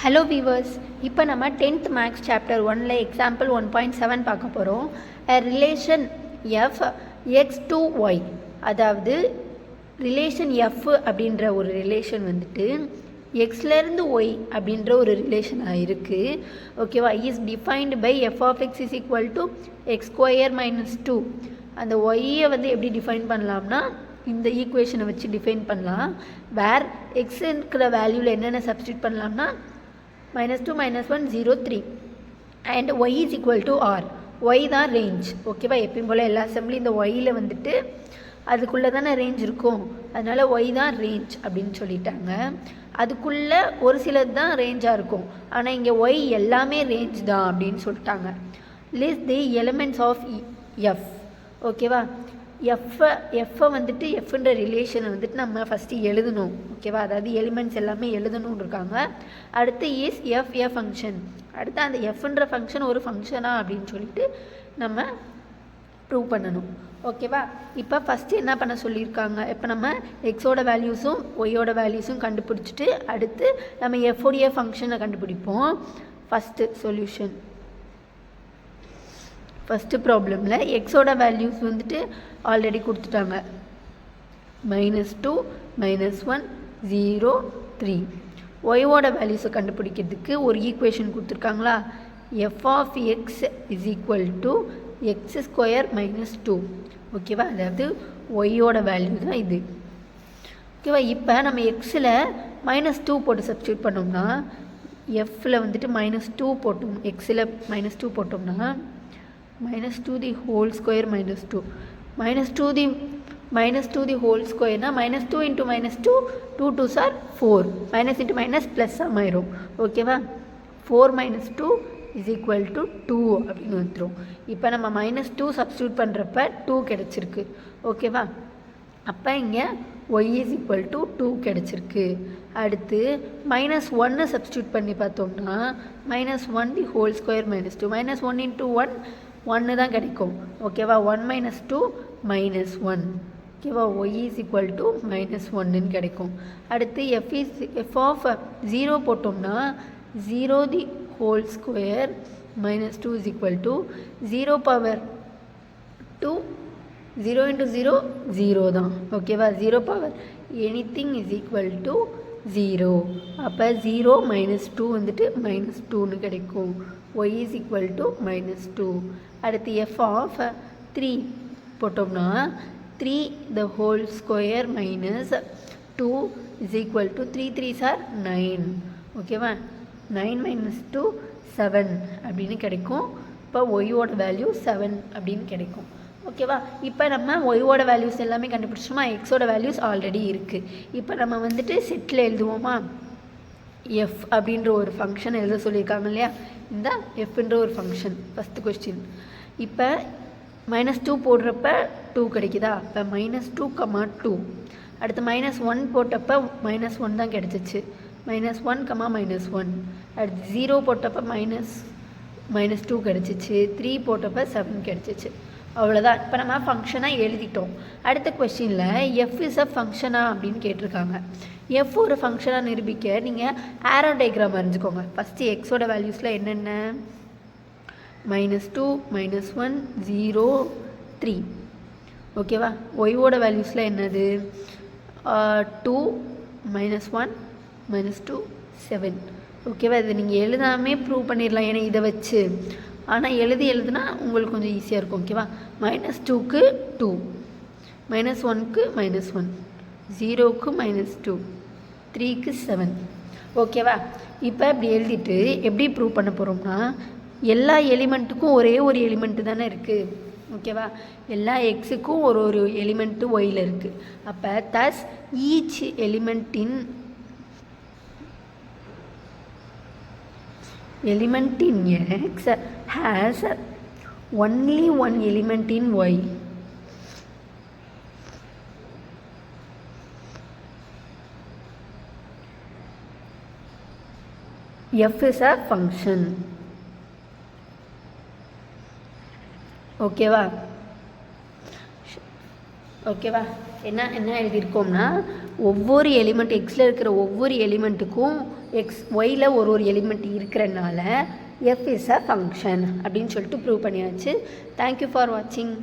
Hello viewers, இப்போ நம்ம 10th maths chapter 1ல் எக்ஸாம்பிள் 1.7 பார்க்க போகிறோம். Relation f x to y, அதாவது ரிலேஷன் எஃப் அப்படின்ற ஒரு ரிலேஷன் வந்துட்டு எக்ஸ்லேருந்து ஒய் அப்படின்ற ஒரு ரிலேஷனாக இருக்குது. ஓகேவா? Is defined by f of x is equal to x square minus 2. அந்த ஒய்யை வந்து எப்படி டிஃபைன் பண்ணலாம்னா இந்த ஈக்குவேஷனை வச்சு டிஃபைன் பண்ணலாம். வேர் எக்ஸ் இருக்கிற வேல்யூவில் என்னென்ன சப்ஸ்டியூட் பண்ணலாம்னா -2 -1 0 3 and y is equal to R. Y தான் ரேஞ்ச். ஓகேவா? எப்பயும் போல் எல்லா அசம்பிளி இந்த ஒய்யில் வந்துட்டு அதுக்குள்ளே தானே ரேஞ்ச் இருக்கும், அதனால் ஒய் தான் ரேஞ்ச் அப்படின்னு சொல்லிட்டாங்க. அதுக்குள்ளே ஒரு சிலது தான் ரேஞ்சாக இருக்கும், ஆனால் இங்கே ஒய் எல்லாமே ரேஞ்ச் தான் அப்படின்னு சொல்லிட்டாங்க. List the elements of f. ஓகேவா? எஃப்பை வந்துட்டு எஃப்ன்ற ரிலேஷனை வந்துட்டு நம்ம ஃபஸ்ட்டு எழுதணும். ஓகேவா? அதாவது எலிமெண்ட்ஸ் எல்லாமே எழுதணும்னு இருக்காங்க. அடுத்து இஸ் எஃப் எ ஃபங்க்ஷன். அடுத்து அந்த எஃப்ன்ற ஃபங்க்ஷன் ஒரு ஃபங்க்ஷனா அப்படின்னு சொல்லிட்டு நம்ம ப்ரூவ் பண்ணணும். ஓகேவா? இப்போ ஃபஸ்ட்டு என்ன பண்ண சொல்லியிருக்காங்க, இப்போ நம்ம எக்ஸோட வேல்யூஸும் ஒய்யோட வேல்யூஸும் கண்டுபிடிச்சிட்டு அடுத்து நம்ம எஃப்ஓடைய ஃபங்க்ஷனை கண்டுபிடிப்போம். ஃபஸ்ட்டு சொல்யூஷன், ஃபஸ்ட்டு ப்ராப்ளமில் எக்ஸோட வேல்யூஸ் வந்துட்டு ஆல்ரெடி கொடுத்துட்டாங்க. -2 -1 0 3. ஒய்வோட வேல்யூஸை கண்டுபிடிக்கிறதுக்கு ஒரு ஈக்குவேஷன் கொடுத்துருக்காங்களா, f of x is equal to x square -2. ஓகேவா? அதாவது ஒய்யோட வேல்யூ தான் இது. ஓகேவா? இப்போ நம்ம எக்ஸில் -2 போட்டு சப்ஸ்டியூட் பண்ணோம்னா எஃப்பில் வந்துட்டு -2 போட்டோம், எக்ஸில் -2 போட்டோம்னா -2 the whole square -2 -2 the whole ஸ்கொயர்னா -2 into -2 2 2s are 4, minus into minus plus ஆமாயிரும். ஓகேவா? 4 - 2 இஸ் ஈக்குவல் டு 2 அப்படின்னு வந்துடும். இப்போ நம்ம -2 சப்ஸ்டியூட் பண்ணுறப்ப 2 கிடச்சிருக்கு. ஓகேவா? அப்போ இங்கே ஒய் இஸ் ஈக்குவல் டு 2 கிடச்சிருக்கு. அடுத்து -1 சப்ஸ்டியூட் பண்ணி பார்த்தோம்னா -1 தி ஹோல் ஸ்கொயர் -2 -1 இன்ட்டு 1 தான் கிடைக்கும். ஓகேவா? 1 - 2 -1. ஓகேவா? ஒய் இஸ் ஈக்குவல் டு -1ன்னு கிடைக்கும். அடுத்து எஃப் ஆஃப் 0 போட்டோம்னா 0 தி whole square -2 is equal to 0 power 2 0 into 0 0 தான். ஓகேவா? 0 power anything is equal to 0. அப்போ 0 -2 வந்துட்டு -2ன்னு கிடைக்கும். y is equal to -2. அடுத்து f of 3 போட்டோம்னா 3 the whole square minus 2 is equal to 3 3s are 9. ஓகேவா? 9 - 2 7 அப்படின்னு கிடைக்கும். இப்போ ஒய்யோட வேல்யூ 7 அப்படின்னு கிடைக்கும். ஓகேவா? இப்போ நம்ம ஒய்யோட வேல்யூஸ் எல்லாமே கண்டுபிடிச்சோமா, எக்ஸோட வேல்யூஸ் ஆல்ரெடி இருக்குது. இப்போ நம்ம வந்துட்டு செட்டில் எழுதுவோமா, எஃப் அப்படின்ற ஒரு ஃபங்க்ஷன் எழுத சொல்லியிருக்காங்க இல்லையா, இந்த எஃப்ன்ற ஒரு ஃபங்க்ஷன். First question. இப்போ -2 போடுறப்ப 2 கிடைக்குதா, இப்போ -2, 2. அடுத்து -1 போட்டப்போ -1 தான் கிடச்சிச்சு, -1, -1. அடுத்து 0 போட்டப்போ -2 கிடச்சிச்சு, 3 போட்டப்போ 7 கிடச்சிச்சு. அவ்வளோதான். இப்போ நம்ம ஃபங்க்ஷனாக எழுதிட்டோம். அடுத்த கொஸ்டினில் எஃப் இஸ் அ ஃபங்க்ஷனா அப்படின்னு கேட்டிருக்காங்க. எஃப் ஒரு ஃபங்க்ஷனாக நிரூபிக்க நீங்கள் ஆரோ டயக்ராம் வரைஞ்சிக்கோங்க. ஃபஸ்ட்டு எக்ஸோட வேல்யூஸில் என்னென்ன, -2 -1 0 3. ஓகேவா? ஒய்வோட வேல்யூஸில் என்னது, 2 -1 -2 7. ஓகேவா? இதை நீங்கள் எழுதாமே ப்ரூவ் பண்ணிடலாம், ஏன்னா இதை வச்சு. ஆனால் எழுதுனா உங்களுக்கு கொஞ்சம் ஈஸியாக இருக்கும். ஓகேவா? -2க்கு 2, -1க்கு -1, 0க்கு -2, 3க்கு 7. ஓகேவா? இப்போ இப்படி எழுதிட்டு எப்படி ப்ரூவ் பண்ண போகிறோம்னா, எல்லா எலிமெண்ட்டுக்கும் ஒரே ஒரு எலிமெண்ட்டு தானே இருக்குது. ஓகேவா? எல்லா எக்ஸுக்கும் ஒரு ஒரு எலிமெண்ட்டு ஒயில் இருக்குது. அப்போ தஸ் each element in X has only one element in Y. F is a function. ஓகேவா? என்ன எழுதியிருக்கோம்னா ஒவ்வொரு எலிமெண்ட் எக்ஸில் இருக்கிற ஒவ்வொரு எலிமெண்ட்டுக்கும் ஒயில் ஒரு எலிமெண்ட் இருக்கிறனால எஃப் இஸ் அ ஃபங்க்ஷன் அப்படின்னு சொல்லிட்டு ப்ரூவ் பண்ணியாச்சு. தேங்க்யூ ஃபார் வாட்சிங்.